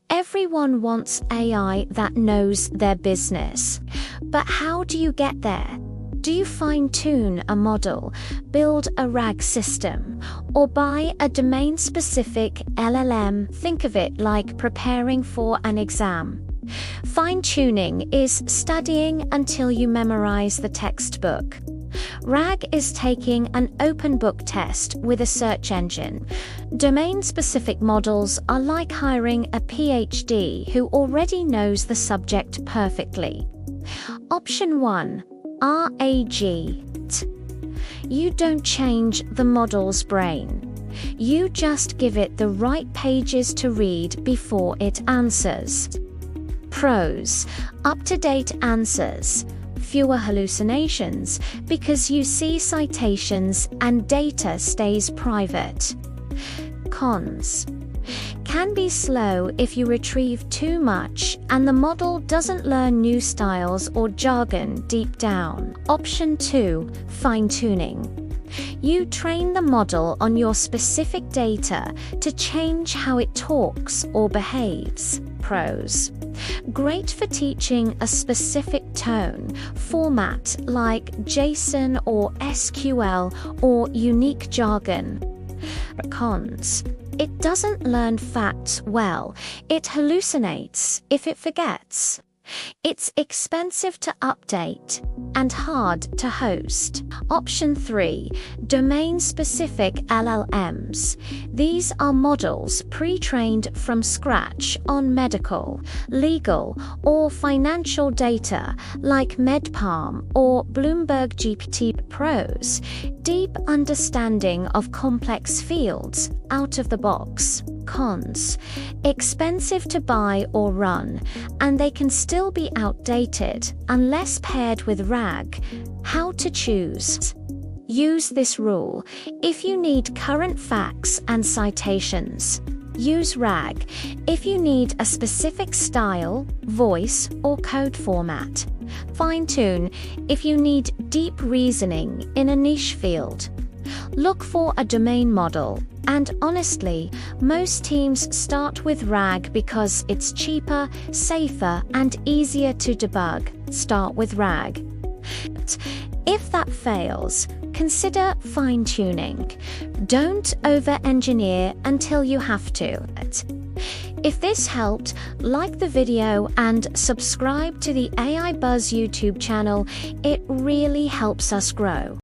Everyone wants AI that knows their business. But how do you get there? Do you fine-tune a model, build a RAG system, or buy a domain-specific LLM? Think of it like preparing for an exam. Fine-tuning is studying until you memorize the textbook. RAG is taking an open book test with a search engine. Domain-specific models are like hiring a PhD who already knows the subject perfectly. Option 1. RAG. You don't change the model's brain. You just give it the right pages to read before it answers. Pros: up-to-date answers, fewer hallucinations because you see citations and data stays private. Cons: can be slow if you retrieve too much and the model doesn't learn new styles or jargon deep down. Option 2. Fine-tuning. You train the model on your specific data to change how it talks or behaves. Pros: great for teaching a specific tone, format like JSON or SQL, or unique jargon. Cons: it doesn't learn facts well. It hallucinates if it forgets. It's expensive to update and hard to host. Option 3. Domain-specific LLMs. These are models pre-trained from scratch on medical, legal, or financial data like MedPalm or Bloomberg GPT. Pros: deep understanding of complex fields out of the box. Cons: expensive to buy or run, and they can still be outdated unless paired with RAG. How to choose? Use this rule. If you need current facts and citations, use RAG. If you need a specific style, voice, or code format, fine-tune if you need deep reasoning in a niche field. Look for a domain model, and honestly, most teams start with RAG because it's cheaper, safer, and easier to debug. Start with RAG. If that fails, consider fine-tuning. Don't over-engineer until you have to. If this helped, like the video and subscribe to the AI Buzz YouTube channel. It really helps us grow.